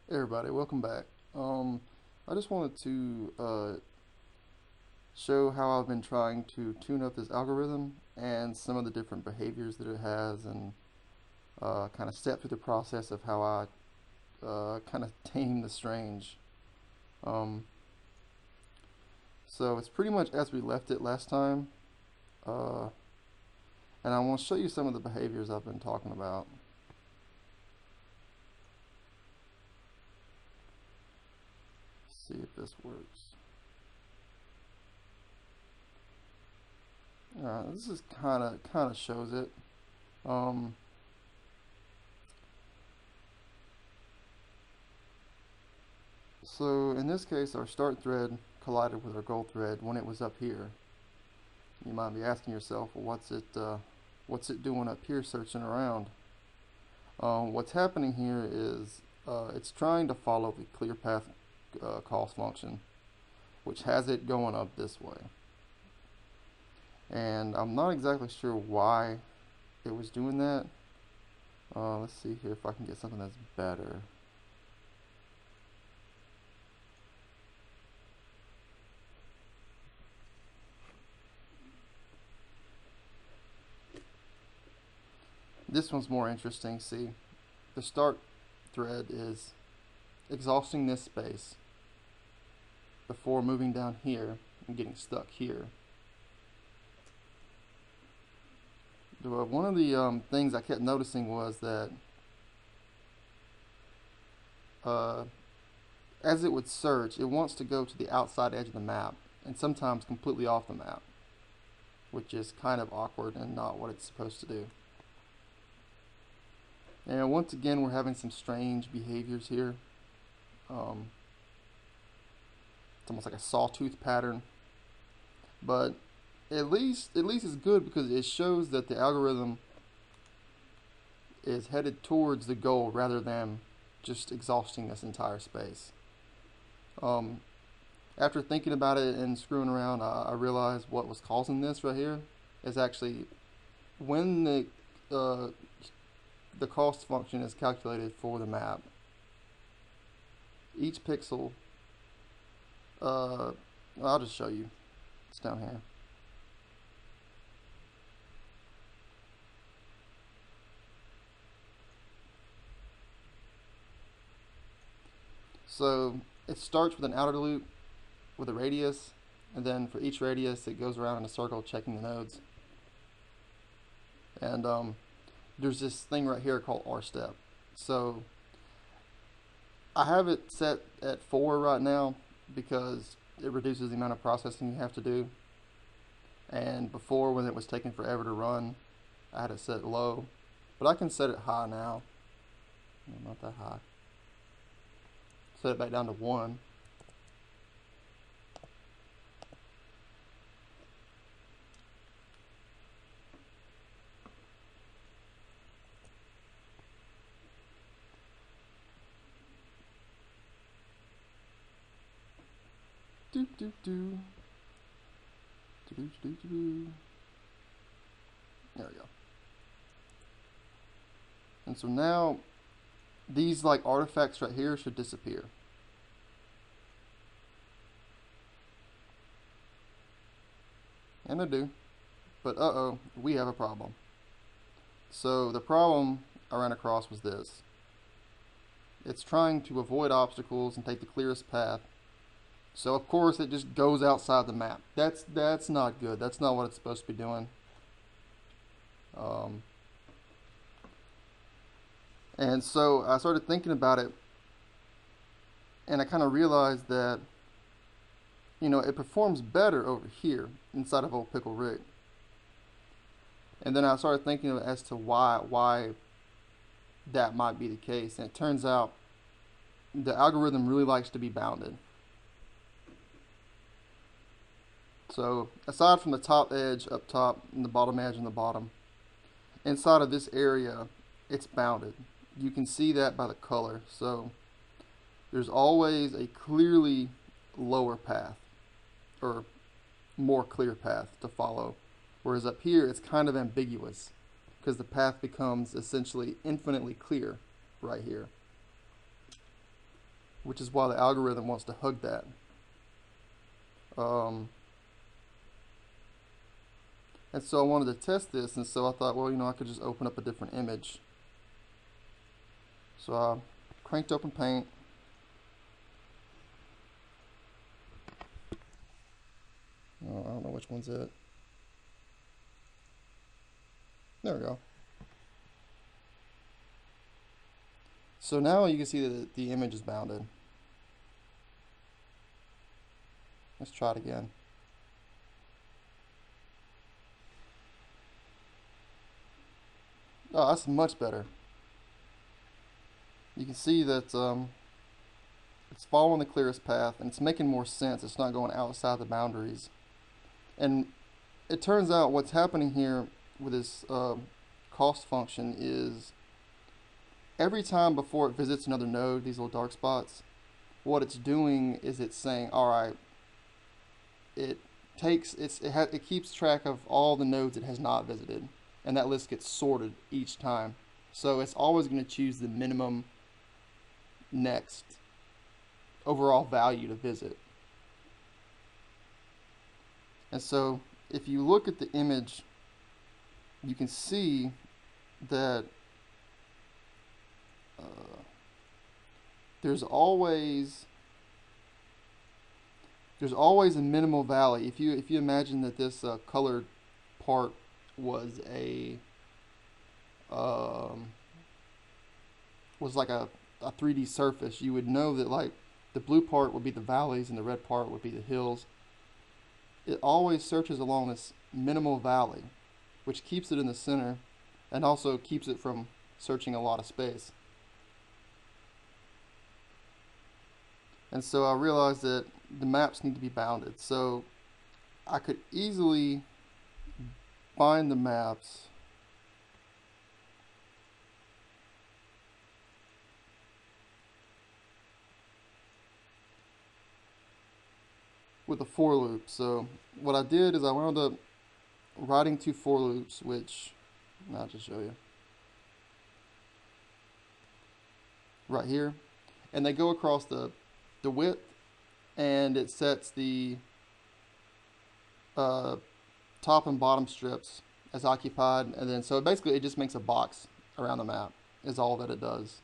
Hey everybody, welcome back. I just wanted to show how I've been trying to tune up this algorithm and some of the different behaviors that it has, and kind of step through the process of how I kind of tame the strange. Um, so it's pretty much as we left it last time, uh, and I want to show you some of the behaviors I've been talking about. See if this works. This is kind of shows it. Um, so in this case, our start thread collided with our goal thread when it was up here. You might be asking yourself, well, what's it doing up here searching around? What's happening here is it's trying to follow the clear path cost function, which has it going up this way. And I'm not exactly sure why it was doing that. Let's see here if I can get something that's better. This one's more interesting. See, the start thread is exhausting this space before moving down here and getting stuck here. One of the things I kept noticing was that uh, as it would search, it wants to go to the outside edge of the map, and sometimes completely off the map, which is kind of awkward and not what it's supposed to do. And once again, we're having some strange behaviors here. It's almost like a sawtooth pattern, but at least it's good because it shows that the algorithm is headed towards the goal rather than just exhausting this entire space. After thinking about it and screwing around, I realized what was causing this right here is actually when the cost function is calculated for the map. Each pixel, I'll just show you. It's down here. So it starts with an outer loop with a radius, and then for each radius it goes around in a circle checking the nodes. And there's this thing right here called R step. So I have it set at 4 right now because it reduces the amount of processing you have to do. And before, when it was taking forever to run, I had it set low. But I can set it high now. No, not that high. Set it back down to 1. Do do do. Do do do do do. There we go. And so now these like artifacts right here should disappear. And they do. But uh-oh, we have a problem. So the problem I ran across was this. It's trying to avoid obstacles and take the clearest path. So of course it just goes outside the map. That's not good. That's not what it's supposed to be doing. And so I started thinking about it, and I kind of realized that, it performs better over here inside of Old Pickle Rick. And then I started thinking as to why that might be the case. And it turns out the algorithm really likes to be bounded. So aside from the top edge up top and the bottom edge on the bottom, inside of this area, it's bounded. You can see that by the color. So there's always a clearly lower path or more clear path to follow. Whereas up here, it's kind of ambiguous because the path becomes essentially infinitely clear right here. which is why the algorithm wants to hug that. Um, and so I wanted to test this, and so I thought, well, I could just open up a different image. So I cranked open Paint. Oh, I don't know which one's it. There we go. So now you can see that the image is bounded. Let's try it again. Oh, that's much better. You can see that it's following the clearest path, and it's making more sense. It's not going outside the boundaries. And it turns out what's happening here with this cost function is every time before it visits another node, these little dark spots, what it's doing is it's saying, all right, it keeps track of all the nodes it has not visited, and that list gets sorted each time. So it's always going to choose the minimum next overall value to visit. And so if you look at the image, you can see that there's always a minimal valley. If you imagine that this colored part was like a 3D surface, you would know that like the blue part would be the valleys and the red part would be the hills. It always searches along this minimal valley, which keeps it in the center and also keeps it from searching a lot of space. And so I realized that the maps need to be bounded. So I could easily bind the maps with a for loop. So what I did is I wound up writing 2 for loops, which I'll just show you right here, and they go across the width, and it sets the top and bottom strips as occupied, and then so basically it just makes a box around the map is all that it does.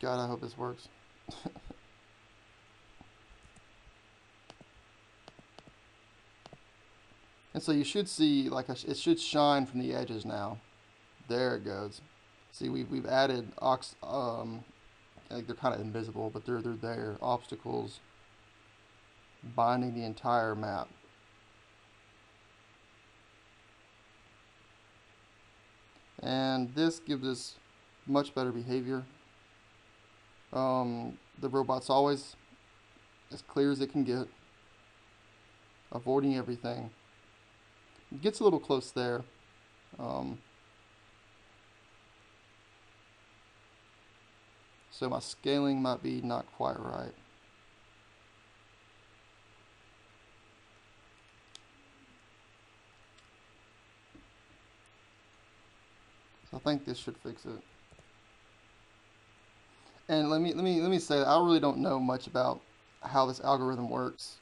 God, I hope this works. And so you should see like it should shine from the edges now. There it goes. See, we've added like they're kind of invisible, but they're there. Obstacles binding the entire map. And this gives us much better behavior. The robot's always as clear as it can get, avoiding everything. It gets a little close there. So my scaling might be not quite right. So I think this should fix it. And let me say that I really don't know much about how this algorithm works,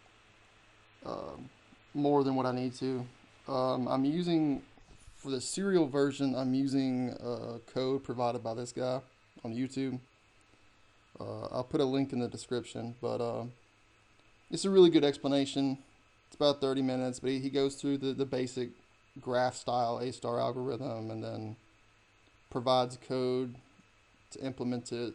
more than what I need to. I'm using, for the serial version, I'm using code provided by this guy on YouTube. I'll put a link in the description, but it's a really good explanation. It's about 30 minutes, but he goes through the basic graph style A-star algorithm and then provides code to implement it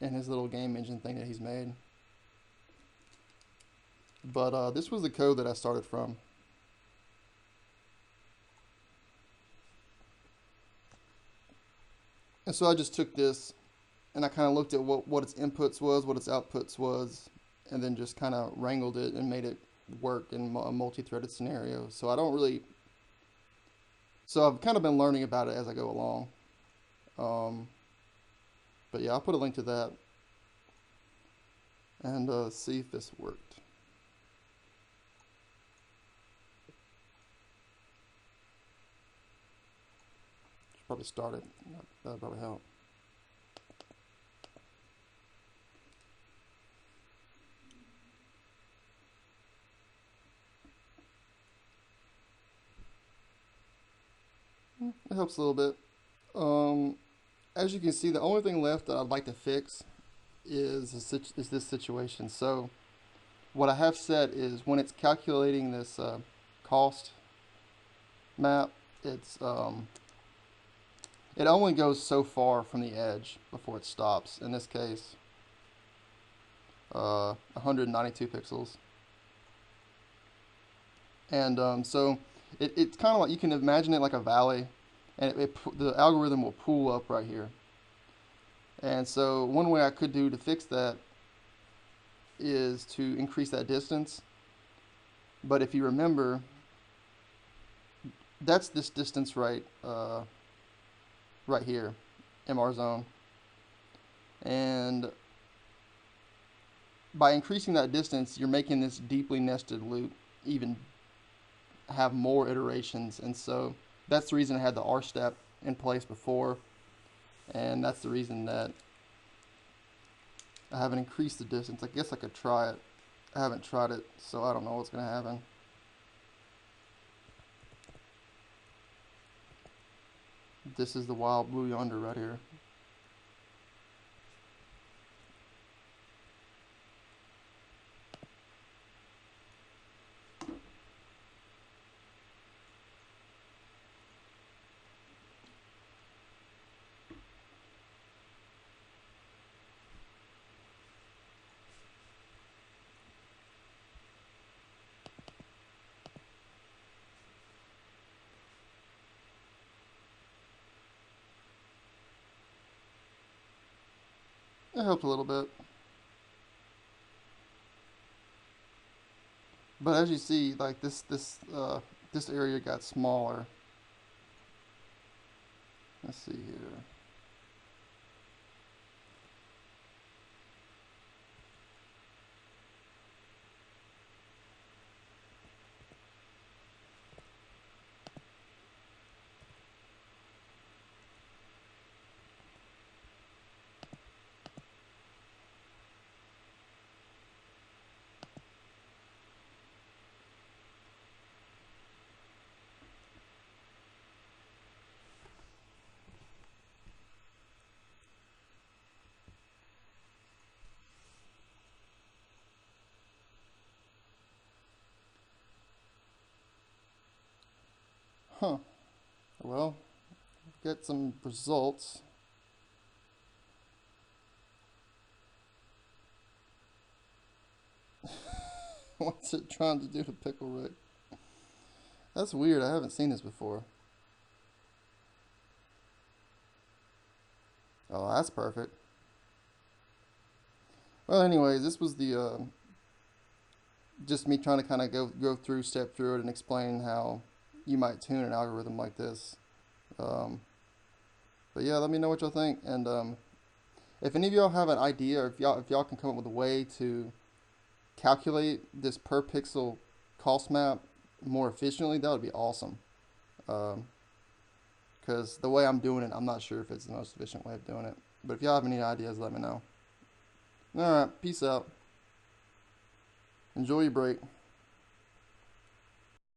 in his little game engine thing that he's made. But this was the code that I started from. And so I just took this and I kind of looked at what its inputs was, what its outputs was, and then just kind of wrangled it and made it work in a multi-threaded scenario. So I don't really So I've kind of been learning about it as I go along. Um, but yeah, I'll put a link to that and see if this worked. Should probably start it. That'll probably help. It helps a little bit. As you can see, the only thing left that I'd like to fix is this situation. So what I have set is when it's calculating this cost map, it only goes so far from the edge before it stops. In this case, 192 pixels. And so it's kind of like, you can imagine it like a valley, and the algorithm will pull up right here. And so one way I could do to fix that is to increase that distance. But if you remember, that's this distance right here, MR zone. And by increasing that distance, you're making this deeply nested loop even have more iterations. And so that's the reason I had the R step in place before. And that's the reason that I haven't increased the distance. I guess I could try it. I haven't tried it, so I don't know what's going to happen. This is the wild blue yonder right here. It helped a little bit. But as you see, like this area got smaller. Let's see here. Huh. Well, get some results. What's it trying to do to Pickle Rick? That's weird. I haven't seen this before. Oh, that's perfect. Well, anyways, this was the just me trying to kind of step through it and explain how you might tune an algorithm like this. But yeah, let me know what y'all think, and if any of y'all have an idea, or if y'all can come up with a way to calculate this per pixel cost map more efficiently, that would be awesome. Because the way I'm doing it, I'm not sure if it's the most efficient way of doing it. But if y'all have any ideas, let me know. Alright, peace out. Enjoy your break.